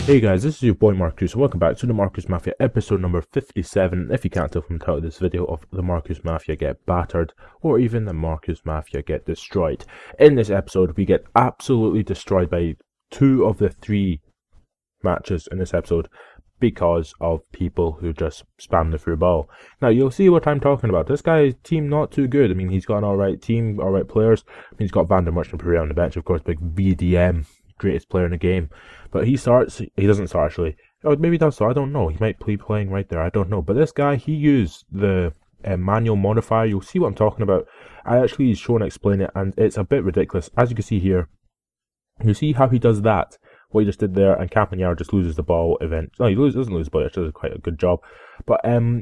Hey guys, this is your boy Markcoos, and welcome back to the Markcoos Mafia episode number 57. If you can't tell from the title of this video, of the Markcoos Mafia get battered, or even the Markcoos Mafia get destroyed. In this episode, we get absolutely destroyed by 2 of the 3 matches in this episode because of people who just spam the through ball. Now, you'll see what I'm talking about. This guy's team not too good. I mean, he's got an alright team, alright players. I mean, he's got Van der Merch and Pereira on the bench, of course, big VDM. Greatest player in the game, but he doesn't start actually, or maybe he does start, I don't know, he might be playing right there, I don't know, but this guy, he used the manual modifier. You'll see what I'm talking about. I actually show and explain it, and it's a bit ridiculous. As you can see here, you see how he does that, what he just did there, and Campagnaro just loses the ball doesn't lose the ball, actually does quite a good job. But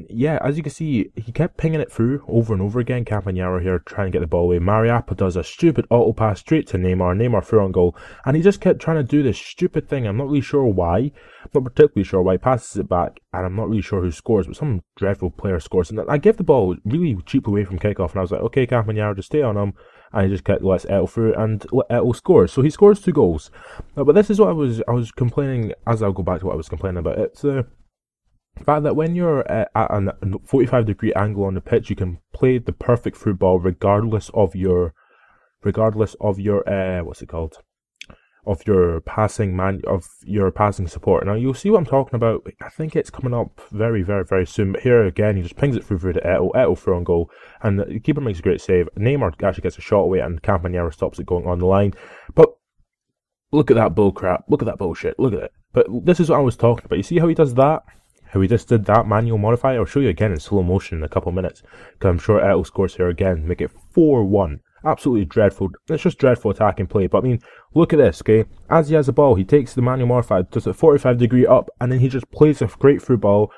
yeah, as you can see, he kept pinging it through over and over again. Campagnaro here trying to get the ball away. Mariappa does a stupid auto pass straight to Neymar through on goal, and he just kept trying to do this stupid thing. I'm not really sure why. I'm not particularly sure why. He passes it back, and I'm not really sure who scores, but some dreadful player scores. And I give the ball really cheap away from kickoff, and I was like, okay, Campagnaro, just stay on him. And he just lets Eto through, and Eto scores. So he scores 2 goals. But this is what I was complaining, as I'll go back to what I was complaining about. It's the fact that when you're at a 45-degree angle on the pitch, you can play the perfect through ball regardless of your what's it called? Of your passing support. Now you'll see what I'm talking about. I think it's coming up very, very, very soon. But here again, he just pings it through to Eto through on goal, and the keeper makes a great save. Neymar actually gets a shot away, and Campagnaro stops it going on the line. But look at that bull crap. Look at that bullshit. Look at it. But this is what I was talking about. You see how he does that? How he just did that manual modifier? I'll show you again in slow motion in a couple of minutes, because I'm sure Eto scores here again, make it 4-1. Absolutely dreadful. It's just dreadful attacking play. But I mean, look at this, okay? As he has the ball, he takes the manual modifier, does a 45-degree up, and then he just plays a great through ball.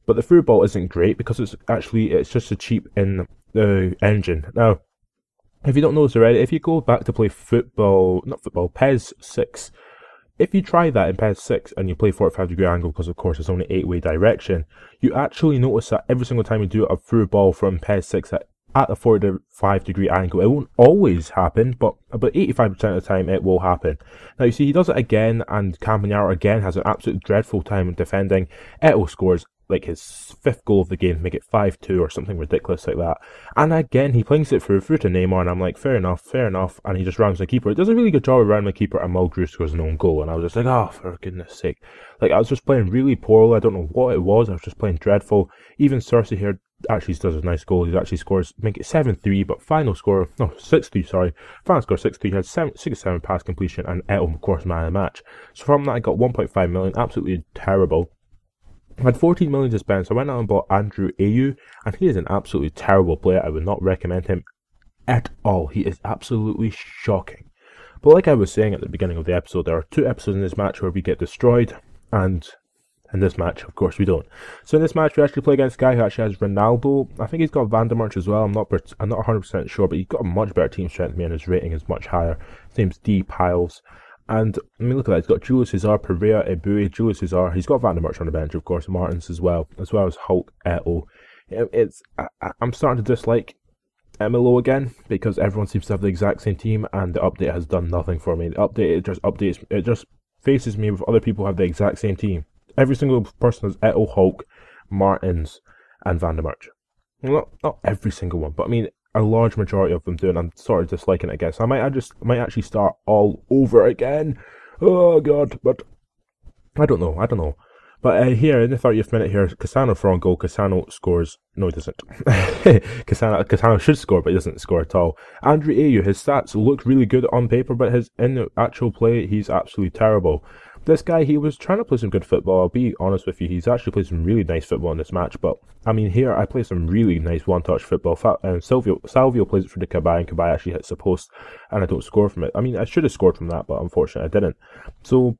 But the through ball isn't great because it's just a cheap in the engine. Now, if you don't know this already, if you go back to play PES 6, if you try that in PES 6 and you play 45-degree angle, because of course it's only 8-way direction, you actually notice that every single time you do a through ball from PES 6 at a 45-degree angle, it won't always happen, but about 85% of the time it will happen. Now you see, he does it again, and Campagnaro again has an absolute dreadful time defending. Eto scores like his 5th goal of the game, make it 5-2 or something ridiculous like that. And again, he plings it through to Neymar, and I'm like, fair enough, and he just rounds the keeper. It does a really good job of rounding the keeper, and Markcoos scores an own goal, and I was just like, oh, for goodness sake. Like, I was just playing really poorly. I don't know what it was, I was just playing dreadful. Even Cersei here actually does a nice goal. He actually scores, make it 7-3, but final score, no, 6-3, sorry. Final score 6-3, he had 6-7 pass completion, and Eto, of course, man of the match. So from that, I got 1.5 million, absolutely terrible. I had 14 million to spend, so I went out and bought Andrew Ayew, and he is an absolutely terrible player. I would not recommend him at all. He is absolutely shocking. But like I was saying at the beginning of the episode, there are 2 episodes in this match where we get destroyed, and in this match, of course, we don't. So in this match, we actually play against a guy who actually has Ronaldo. I think he's got Van der Merch as well. I'm not 100% sure, but he's got a much better team strength than me, and his rating is much higher. His name's D. Piles. And I mean, look at that. He's got Julius Caesar, Pereira, Eboué, Julius Caesar. He's got Van der Merch on the bench, of course, Martins as well as Hulk, Eto. I'm starting to dislike MLO again, because everyone seems to have the exact same team, and the update has done nothing for me. The update, it just faces me with other people who have the exact same team. Every single person has Eto, Hulk, Martins, and Van der Merch. Well, not every single one, but I mean, a large majority of them do, and I'm sort of disliking it again. So I might actually start all over again. Oh god, but I don't know. But here in the 30th minute here, Cassano for on goal. Cassano scores. No, he doesn't. Cassano should score, but he doesn't score at all. Andrew Ayew, his stats look really good on paper, but in the actual play, he's absolutely terrible. This guy, he was trying to play some good football. I'll be honest with you, he's actually played some really nice football in this match. But I mean, here I play some really nice one-touch football. Salvio plays it for the Cabai, and Cabai actually hits the post, and I don't score from it. I mean, I should have scored from that, but unfortunately I didn't. So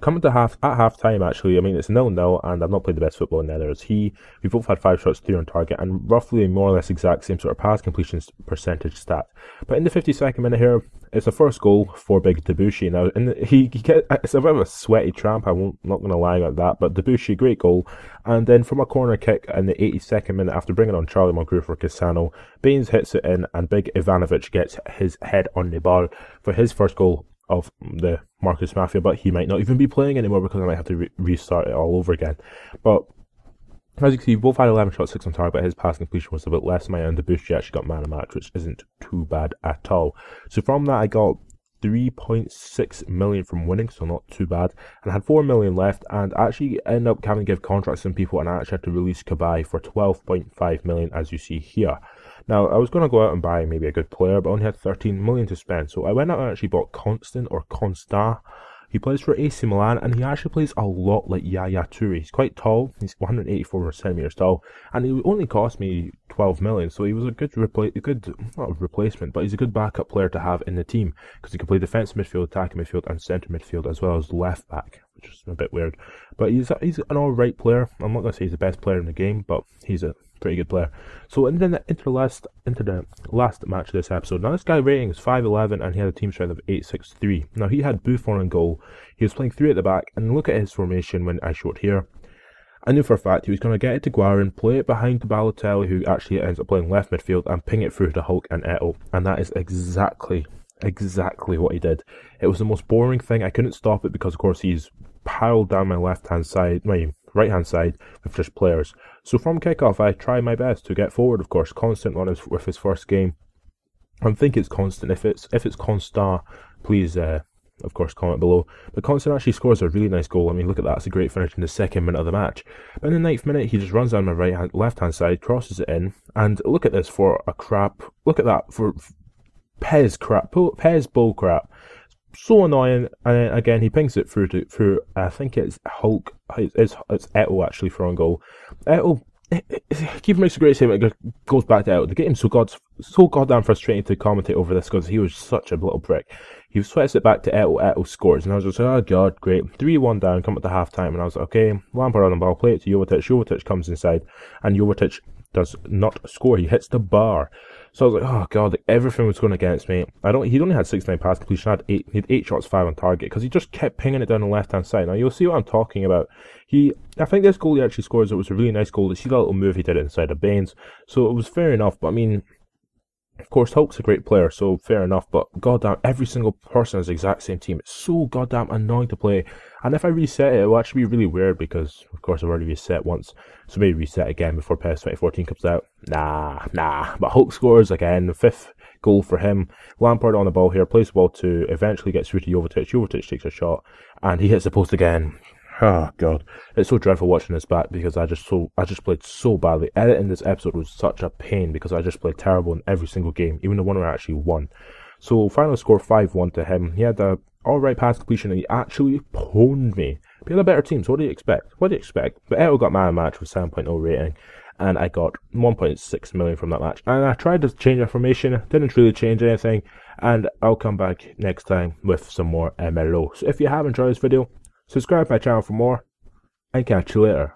coming to half time, actually, I mean, it's 0-0, and I've not played the best football, and neither has he. We both had 5 shots, 3 on target, and roughly more or less exact same sort of pass completion percentage stat. But in the 52nd minute here, it's the first goal for big Debussy. Now, it's a bit of a sweaty tramp, I'm not going to lie about that, but Debussy, great goal. And then from a corner kick in the 82nd minute, after bringing on Charlie Mulgrew for Cassano, Baines hits it in, and big Ivanovic gets his head on the ball for his first goal of the Markcoos Mafia, but he might not even be playing anymore because I might have to restart it all over again. But as you can see, we both had 11 shots, 6 on target, but his pass completion was a bit less than mine, and the boost he actually got man of match, which isn't too bad at all. So from that, I got 3.6 million from winning, so not too bad, and I had 4 million left, and I actually ended up having to give contracts to some people, and I actually had to release Kabai for 12.5 million, as you see here. Now, I was going to go out and buy maybe a good player, but I only had 13 million to spend, so I went out and actually bought Constant, or Constar. He plays for AC Milan, and he actually plays a lot like Yaya Toure. He's quite tall, he's 184 centimeters tall, and he only cost me 12 million, so he was a good not a replacement, but he's a good backup player to have in the team, because he can play defensive midfield, attacking midfield, and centre midfield, as well as left back, which is a bit weird. But he's an alright player. I'm not going to say he's the best player in the game, but he's a pretty good player. So into the last match of this episode. Now this guy rating is 5'11", and he had a team strength of 863. Now he had Buffon in goal. He was playing 3 at the back, and look at his formation when I showed here. I knew for a fact he was going to get it to Guarin, play it behind to Balotelli, who actually ends up playing left midfield, and ping it through to Hulk and Eto'o, and that is exactly what he did. It was the most boring thing. I couldn't stop it because of course he's piled down my right hand side with just players. So from kickoff I tried my best to get forward, of course. Constant with his first game. I think it's Constant. If it's Constar, please of course comment below. But Constant actually scores a really nice goal. I mean, look at that, it's a great finish in the 2nd minute of the match. But in the 9th minute he just runs down my left hand side, crosses it in, and look at this for a crap. Look at that for PES bull crap. So annoying. And then again he pings it through I think it's Hulk. It's Eto'o actually for on goal. Eto'o, Keeper makes a great statement. It goes back to Eto'o. The game so goddamn frustrating to commentate over this because he was such a little prick. He sweats it back to Eto'o. Eto'o scores, and I was just like, oh god, great. 3-1 down, come at the half time, and I was like, okay, Lampard on the ball, play it to Jovetic. Jovetic comes inside, and Jovetic does not score. He hits the bar. So I was like, oh god, like, everything was going against me. He'd only had 69 pass completion. He had 8 shots, 5 on target, because he just kept pinging it down the left hand side. Now you'll see what I'm talking about. I think this goal he actually scores, it was a really nice goal. You see that little move he did inside of Baines, so it was fair enough. But I mean, of course, Hulk's a great player, so fair enough, but goddamn, every single person is the exact same team. It's so goddamn annoying to play. And if I reset it, it will actually be really weird because, of course, I've already reset once. So maybe reset again before PES 2014 comes out. Nah. But Hulk scores again, the 5th goal for him. Lampard on the ball here, plays the ball to, eventually gets through to Jovetic. Jovetic takes a shot, and he hits the post again. Oh god, it's so dreadful watching this back because I just played so badly. Editing this episode was such a pain because I just played terrible in every single game, even the one where I actually won. So final score 5-1 to him. He had a alright pass completion and he actually pwned me. But he had a better team, so what do you expect? But Eto'o got man of match with 7.0 rating, and I got 1.6 million from that match. And I tried to change the formation, didn't really change anything, and I'll come back next time with some more MLO. So if you have enjoyed this video, subscribe to my channel for more, and catch you later.